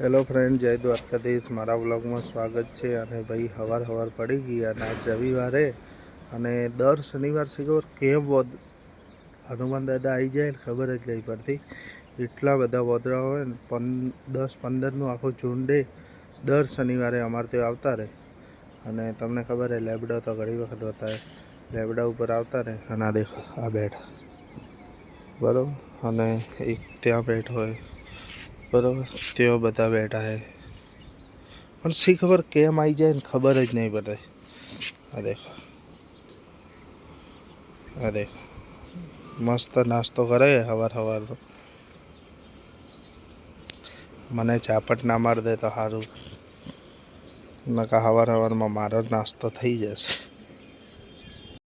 Hello friend, જય દ્વારકાધીશ. મારા વ્લોગમાં સ્વાગત છે. અને ભાઈ સવાર પડી ગઈ અને આજ રવિવારે અને દર શનિવાર શિખર કેમ હનુમાન દાદા આવી જાય ને ખબર જ નહીં પડતી. એટલા બધા વોદરા હોય ને 10-15નું આખું ઝુંડે દર શનિવારે અમારે ત્યાં આવતા રહે. અને તમને ખબર હે લેબડા તો ઘણી વખત હોતા હે. લેબડા ઉપર આવતા રહે અને આ દેખો આ બેઠ બરાબર, અને એક ત્યાં બેઠ હોય બરાબર, તેઓ બધા બેઠા હે પણ શી ખબર કેમ આવી જાય ને ખબર જ નહીં પડે. આ દેખો મસ્ત નાસ્તો કરે સવાર તો. મને ચાપટ ના માર દે તો સારું, નકા સવારમાં મારો જ નાસ્તો થઈ જશે.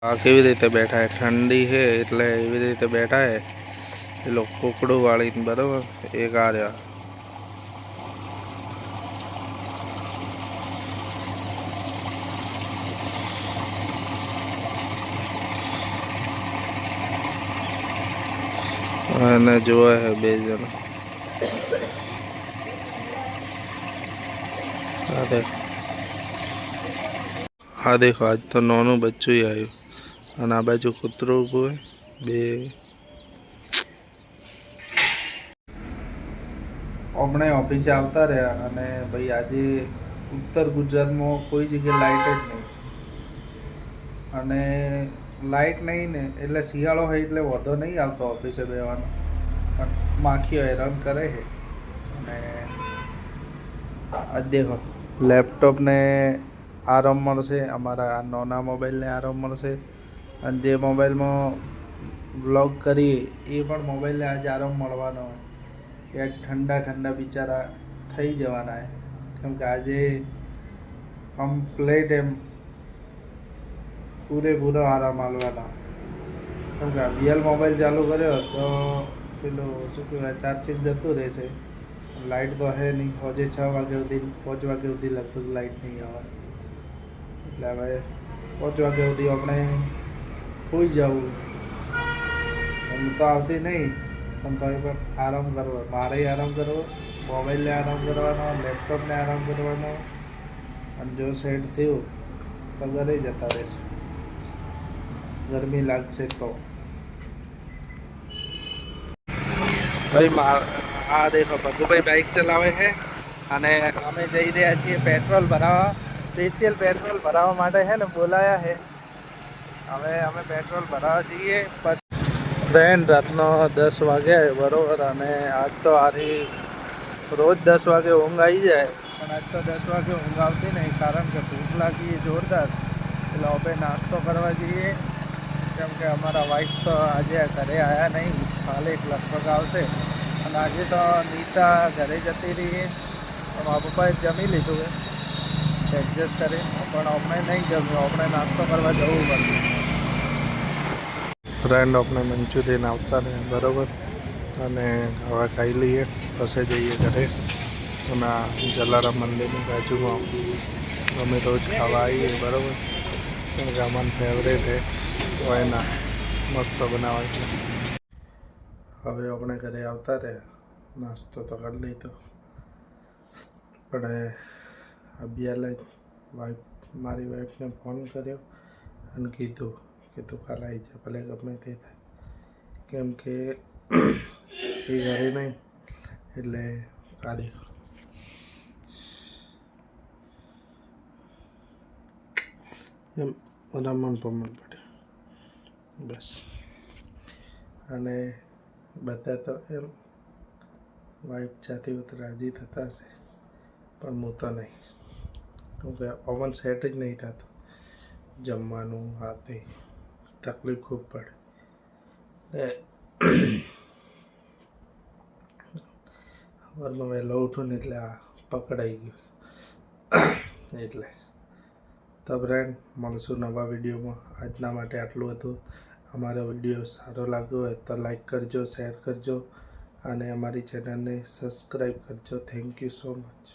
આ કેવી રીતે બેઠા હે, ઠંડી છે એટલે એવી રીતે બેઠા હે. એ લોકો કુકડું વાળીને બરાબર એક આ રહ્યા. અને જોવા હે બે જણા. આ દેખો આજ તો નાનું બચ્ચું આવ્યું અને આ બાજુ કૂતરું ઊભું હોય બે. આપણે ઓફિસે આવતા રહ્યા અને ભાઈ આજે ઉત્તર ગુજરાતમાં કોઈ જગ્યાએ લાઇટ જ નહીં. અને લાઇટ નહીં ને એટલે શિયાળો હોય એટલે વધો નહીં આવતો ઓફિસે બેવાનો, પણ માખીઓ હેરાન કરે છે. અને આ દેખો લેપટોપને આરામ મળશે, અમારા આ નાના મોબાઈલને આરામ મળશે, અને જે મોબાઈલમાં વ્લોગ કરીએ એ પણ મોબાઈલને આજે આરામ મળવાનો હોય. એ ઠંડા બિચારા થઈ જવાના છે, કેમ કે આજે કમ્પ્લેટ એમ પૂરેપૂરો આરામ આલવાના. કેમ કે વીએલ મોબાઈલ ચાલુ કર્યો તો પેલું શું કહેવાય ચાર્જિંગ જતું રહેશે. લાઇટ તો હે નહીં, આજે 6 વાગ્યા સુધી 5 વાગ્યા સુધી લગભગ લાઇટ નહીં આવે. એટલે હવે 5 વાગ્યા સુધી આપણે સૂઈ જવું. હું તો આવતી નહીં પણ તો પણ આરામ કરવો, મારે આરામ કરવો, મોબાઈલને આરામ કરવાનો, લેપટોપને આરામ કરવાનો. અને જો સેટ થયું તો ઘરે જતા રહેશું, ગરમી લાગશે તો. ભાઈ આ દેખો ભગુભાઈ બાઇક ચલાવે છે અને અમે જઈ રહ્યા છીએ પેટ્રોલ ભરાવા. સ્પેશિયલ પેટ્રોલ ભરાવા માટે છે ને બોલાયા છે. હવે અમે પેટ્રોલ ભરાવા જઈએ. પછી ફ્રેન્ડ રાતનો 10 વાગ્યા બરાબર, અને આજ તો આરી રોજ 10 વાગે ઊંઘ આવી જાય, પણ આજ તો 10 વાગે ઊંઘ આવતી નહીં, કારણ કે ભૂખ લાગી જોરદાર. એટલે આપણે નાસ્તો કરવા જઈએ, કેમ કે અમારા વાઈફ તો આજે ઘરે આવ્યા નહીં, કાલે લગભગ આવશે. અને આજે તો નીતા ઘરે જતી રહી, મારા પપ્પાએ જમી લીધું છે એડજસ્ટ કરી, પણ આપણે નહીં જમ્યું, આપણે નાસ્તો કરવા જવું પડશે. ફ્રેન્ડ આપણે મંચુરિયન આવતા રહે બરાબર, અને હવે ખાઈ લઈએ પછી જઈએ ઘરે. અને આ જલારામ મંદિરની બાજુમાં અમે રોજ ખાવા આવીએ બરાબર, કેમ કે અમારું ફેવરેટ છે તો એના મસ્ત બનાવે છે. હવે આપણે ઘરે આવતા રહ્યા, નાસ્તો તો કરી લીધો, પણ અભિયાલે મારી વાઈફને ફોન કર્યો અને કીધું કે તું કાલે આવી જા, ભલે ગમે તે થાય, કેમ કે એ ઘરે નહીં. એટલે આ દેખો એમ રમણ પડ્યું બસ. અને બધા તો એમ વાઈફ જાતી હોત રાજી થતા હશે, પણ હું તો નહીં, કેમ કે ઓવન સેટ જ નહીં થતું. જમવાનું હાથે તકલીફ ખૂબ પડે. સવારમાં વહેલો ઉઠું ને એટલે આ પકડાઈ ગયું. એટલે તો ફ્રેન્ડ મળશું નવા વિડીયોમાં. આજના માટે આટલું હતું. અમારો વિડીયો સારો લાગ્યો હોય તો લાઈક કરજો, શેર કરજો અને અમારી ચેનલને સબસ્ક્રાઈબ કરજો. Thank you so much.